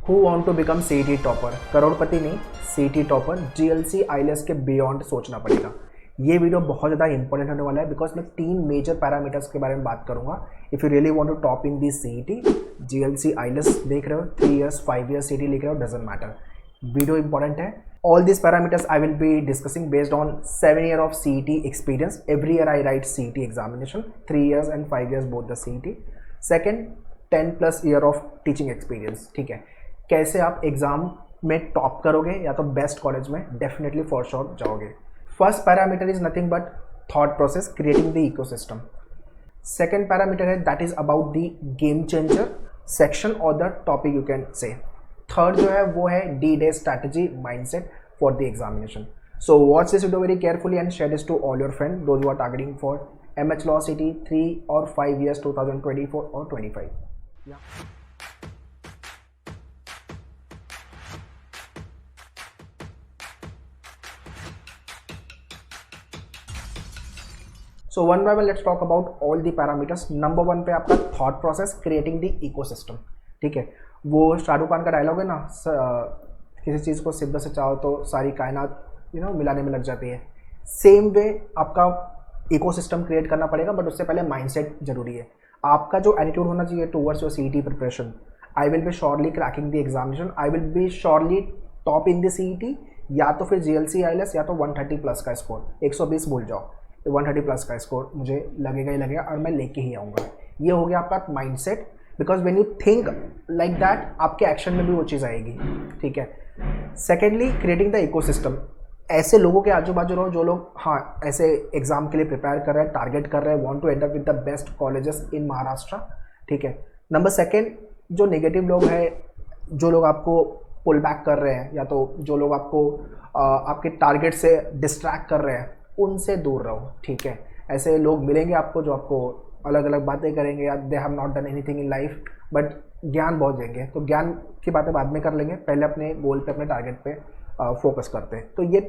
Who want to become CET topper, करोड़पति नहीं, CET topper, GLC ILS के beyond सोचना पड़ेगा। ये वीडियो बहुत ज़्यादा इंपॉर्टेंट होने वाला है बिकॉज मैं 3 मेजर पैरामीटर्स के बारे में बात करूंगा। If you really want to top in the CET, जीएलसी आईएलएस देख रहे हो, 3 इयर्स 5 इयर्स सीईटी लिख रहे हो, डजेंट मैटर, वीडियो इंपॉर्टेंट है। All these parameters I will be discussing based on 7 year of CET experience. Every year I write CET examination, 3 years and 5 years both the CET. Second, 10 plus year of teaching experience. ठीक है, कैसे आप exam में top करोगे या तो best college में definitely for sure जाओगे। First parameter is nothing but thought process, creating the ecosystem. Second parameter है that is about the game changer section और the topic you can say. Third जो है वो है D-Day strategy mindset for the examination. So watch this video very carefully and share this to all your friends, those who are targeting for MH Law CET 3 or 5 years 2024 or 25. Yeah. So one by one let's talk about all the parameters. Number 1 पे आपका thought process, creating the ecosystem. ठीक है, वो शाहरुख खान का dialogue है ना, किसी चीज़ को सिद्ध से चाहो तो सारी कायनात मिलाने में लग जाती है। सेम वे आपका इकोसिस्टम क्रिएट करना पड़ेगा, बट उससे पहले माइंडसेट जरूरी है। आपका जो एटीट्यूड होना चाहिए towards your CET preparation, I will be surely cracking the examination, I will be surely top in the CET, या तो फिर जीएलसी आईएलएस या तो 130 प्लस का स्कोर। 120 भूल जाओ, 130 प्लस का स्कोर मुझे लगेगा ही लगेगा और मैं लेके ही आऊँगा। ये हो गया आपका mindset, because when you think like that आपके एक्शन में भी वो चीज़ आएगी। ठीक है। Secondly, creating the ecosystem. ऐसे लोगों के आजू बाजू रहो जो लोग हाँ ऐसे एग्जाम के लिए प्रिपेयर कर रहे हैं, टारगेट कर रहे हैं, want to end up with the best colleges in Maharashtra. ठीक है। नंबर सेकेंड, जो नेगेटिव लोग हैं, जो लोग आपको पुल बैक कर रहे हैं या तो जो लोग आपको आपके टारगेट से डिस्ट्रैक्ट कर रहे हैं, उनसे दूर रहो। ठीक है। ऐसे लोग मिलेंगे आपको जो आपको अलग अलग बातें करेंगे या they have not done anything in life but ज्ञान बहुत देंगे, तो ज्ञान की बातें बाद में कर लेंगे, पहले अपने गोल पे अपने टारगेट पे फोकस करते हैं। तो ये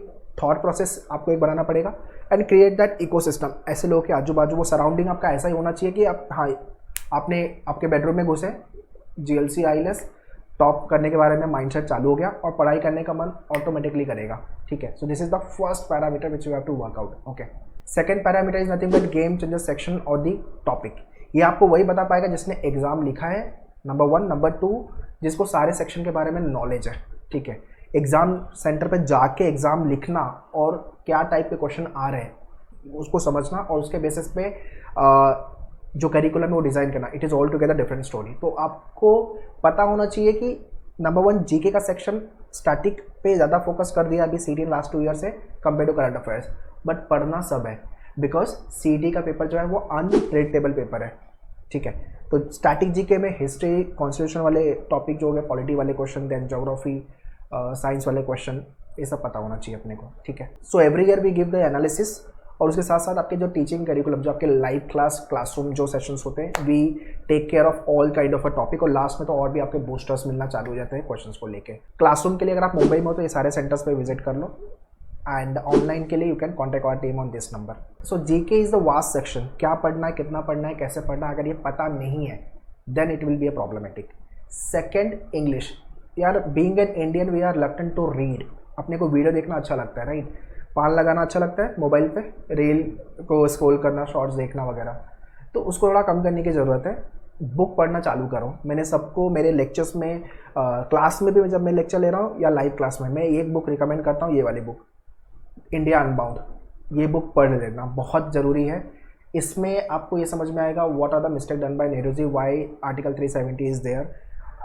थॉट प्रोसेस आपको एक बनाना पड़ेगा एंड क्रिएट दैट इकोसिस्टम। ऐसे लोगों के आजू बाजू वो सराउंडिंग आपका ऐसा ही होना चाहिए कि आप हाँ आपने आपके बेडरूम में घुसे, जीएलसी आईएलएस टॉप करने के बारे में माइंडसेट चालू हो गया और पढ़ाई करने का मन ऑटोमेटिकली करेगा। ठीक है। So this is the first parameter which you have to work out. Okay. Second parameter is nothing but game changer section और दी टॉपिक। ये आपको वही बता पाएगा जिसने एग्जाम लिखा है, नंबर 1। नंबर 2, जिसको सारे सेक्शन के बारे में नॉलेज है। ठीक है। एग्जाम सेंटर पे जाके एग्जाम लिखना और क्या टाइप के क्वेश्चन आ रहे हैं उसको समझना और उसके बेसिस पे जो करिकुलम है वो डिज़ाइन करना, it is all together different story. तो आपको पता होना चाहिए कि नंबर 1 जीके का सेक्शन स्टैटिक पे ज़्यादा फोकस कर दिया अभी सीटी लास्ट 2 ईयर से compare to current affairs, but पढ़ना सब है बिकॉज सीटी का पेपर जो है वो अनप्रेडिक्टेबल पेपर है। ठीक है। तो स्टैटिक जीके में हिस्ट्री, कॉन्स्टिट्यूशन वाले टॉपिक जो हो गए, पॉलिटी वाले क्वेश्चन, देन ज्योग्राफी, साइंस वाले क्वेश्चन, ये सब पता होना चाहिए अपने को। ठीक है। So every year we give the analysis और उसके साथ साथ आपके जो टीचिंग करिकुलम, जो आपके लाइव क्लासरूम जो सेशंस होते हैं, we take care of all kind of a topic. और लास्ट में तो और भी आपके बूस्टर्स मिलना चालू हो जाते हैं क्वेश्चंस को लेके। क्लासरूम के लिए अगर आप मुंबई में हो तो ये सारे सेंटर्स पे विजिट कर लो, एंड ऑनलाइन के लिए you can contact our team on this number. So GK is the vast section. क्या पढ़ना है, कितना पढ़ना है, कैसे पढ़ना है, अगर ये पता नहीं है then it will be a problematic. Second, English. यार being an Indian we are reluctant to read. अपने को वीडियो देखना अच्छा लगता है, राइट? पान लगाना अच्छा लगता है मोबाइल पे, रील को स्क्रॉल करना, शॉर्ट्स देखना वगैरह, तो उसको थोड़ा कम करने की ज़रूरत है। बुक पढ़ना चालू करो। मैंने सबको मेरे लेक्चर्स में, क्लास में भी जब मैं लेक्चर ले रहा हूँ या लाइव क्लास में, मैं एक बुक रिकमेंड करता हूँ, ये वाली बुक, इंडिया अनबाउंड। ये बुक पढ़ लेना बहुत ज़रूरी है। इसमें आपको ये समझ में आएगा what are the mistake done by Nehru ji, why article 370 is there,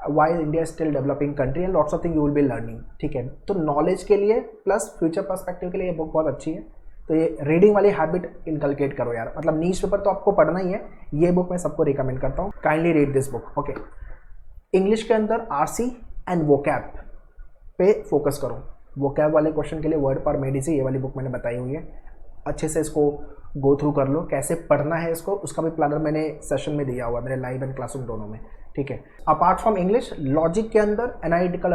why India still developing country, and lots of thing you will be learning. ठीक है। तो नॉलेज के लिए प्लस फ्यूचर पर्सपेक्टिव के लिए ये बुक बहुत अच्छी है। तो ये रीडिंग वाली हैबिट इनकलकेट करो यार, मतलब नीच पेपर तो आपको पढ़ना ही है। ये बुक मैं सबको रिकमेंड करता हूँ, kindly read this book. Okay. English के अंदर आरसी एंड वोकैब पे फोकस करो। वोकैब वाले क्वेश्चन के लिए वर्ड पर मेडिसी, ये वाली बुक मैंने बताई हुई है, अच्छे से इसको गो थ्रू कर लो। कैसे पढ़ना है इसको, उसका भी प्लानर मैंने सेशन में दिया हुआ है, मेरे लाइव एंड क्लासरूम दोनों में। ठीक है। अपार्ट फ्रॉम इंग्लिश, लॉजिक के अंदर एनालिटिकल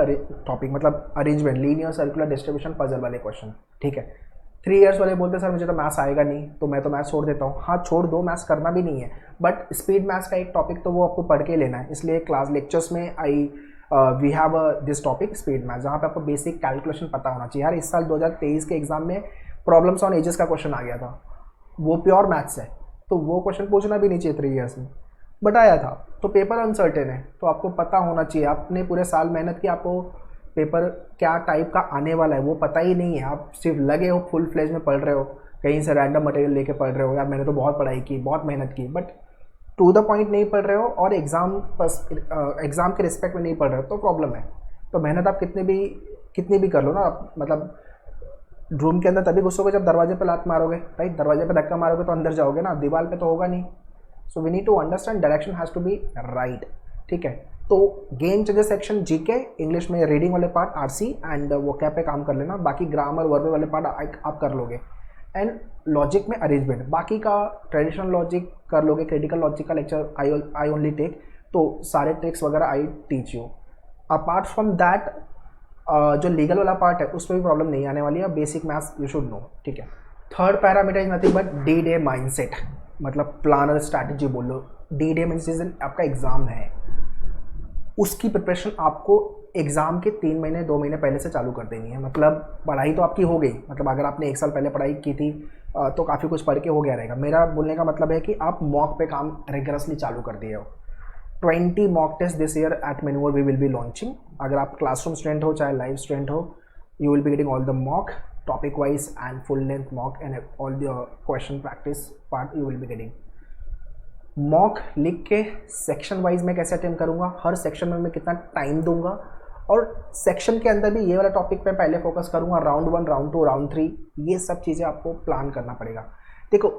टॉपिक, मतलब arrangement, linear, circular distribution, puzzle वाले क्वेश्चन। ठीक है। 3 इयर्स वाले बोलते सर मुझे तो मैथ्स आएगा नहीं, तो मैं तो मैथ्स छोड़ देता हूँ। हाँ छोड़ दो, मैथ्स करना भी नहीं है, बट स्पीड मैथ्स का एक टॉपिक तो वो आपको पढ़ के लेना है। इसलिए क्लास लेक्चर्स में I we have this topic speed math, जहाँ पे आपको बेसिक कैलकुलेशन पता होना चाहिए। यार इस साल 2023 के एग्जाम में प्रॉब्लम्स ऑन एजेस का क्वेश्चन आ गया था, वो प्योर मैथ्स है, तो वो क्वेश्चन पूछना भी नहीं चाहिए 3 ईयर्स में, बट आया था। तो पेपर अनसर्टेन है, तो आपको पता होना चाहिए। आपने पूरे साल मेहनत की, आपको पेपर क्या टाइप का आने वाला है वो पता ही नहीं है। आप सिर्फ लगे हो, फुल फ्लेज में पढ़ रहे हो, कहीं से रैंडम मटेरियल लेके पढ़ रहे हो, यार मैंने तो बहुत पढ़ाई की, बहुत मेहनत की, बट टू द पॉइंट नहीं पढ़ रहे हो और एग्ज़ाम के रिस्पेक्ट में नहीं पढ़ रहे हो, तो प्रॉब्लम है। तो मेहनत आप कितनी भी कर लो ना, आप मतलब रूम के अंदर तभी घुसोगे जब दरवाजे पे लात मारोगे, राइट? दरवाजे पे धक्का मारोगे तो अंदर जाओगे ना, दीवार पे तो होगा नहीं। So we need to understand direction has to be right, ठीक है? तो game changer section GK, English में रीडिंग वाले पार्ट आरसी एंड वोकैब पे काम कर लेना, बाकी ग्रामर वर्बल वाले पार्ट आप कर लोगे, एंड लॉजिक में अरेंजमेंट, बाकी का ट्रेडिशनल लॉजिक कर लोगे। क्रिटिकल लॉजिक का लेक्चर आई ओनली टेक, तो सारे ट्रिक्स वगैरह I teach you. Apart from that जो लीगल वाला पार्ट है उसमें भी प्रॉब्लम नहीं आने वाली है, basic maths you should know, ठीक है? Third parameter is nothing but D day mindset, मतलब प्लानर स्ट्रैटेजी बोल लो। डी डे मीन्स जिस दिन आपका एग्जाम है उसकी प्रिपरेशन आपको एग्जाम के 3 महीने 2 महीने पहले से चालू कर देनी है। मतलब पढ़ाई तो आपकी हो गई, मतलब अगर आपने 1 साल पहले पढ़ाई की थी तो काफ़ी कुछ पढ़ के हो गया रहेगा। मेरा बोलने का मतलब है कि आप मॉक पे काम रिगरसली चालू कर दिए हो। 20 mock test this year at manoeuvre we will be launching. अगर आप क्लासरूम स्टूडेंट हो चाहे लाइव स्टूडेंट हो, you will be getting all the mock topic wise and full length mock and all the question practice part you will be getting. Mock लिख के section wise मैं कैसे attempt करूँगा, हर section में मैं कितना टाइम दूंगा, और सेक्शन के अंदर भी ये वाला टॉपिक पे पहले फोकस करूँगा, राउंड 1, राउंड 2, राउंड 3, ये सब चीज़ें आपको प्लान करना पड़ेगा। देखो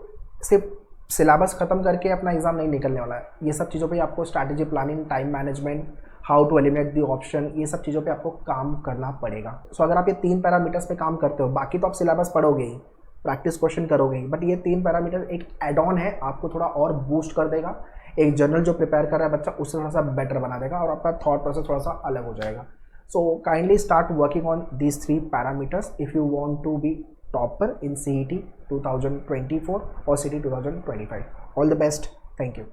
सिर्फ सिलेबस खत्म करके अपना एग्जाम नहीं निकलने वाला है, ये सब चीज़ों पे आपको strategy planning, time management, how to eliminate the option, ये सब चीज़ों पे आपको काम करना पड़ेगा। सो अगर आप ये 3 पैरामीटर्स पे काम करते हो, बाकी तो आप सिलेबस पढ़ोगे ही, प्रैक्टिस क्वेश्चन करोगे ही, बट ये 3 पैरामीटर एक एड ऑन है, आपको थोड़ा और बूस्ट कर देगा। एक जनरल जो प्रिपेयर कर रहा है बच्चा उससे थोड़ा सा बेटर बना देगा और आपका थॉट प्रोसेस थोड़ा सा अलग हो जाएगा। So kindly start working on these 3 parameters if you want to be topper in CET 2024 or CET 2025. All the best. Thank you.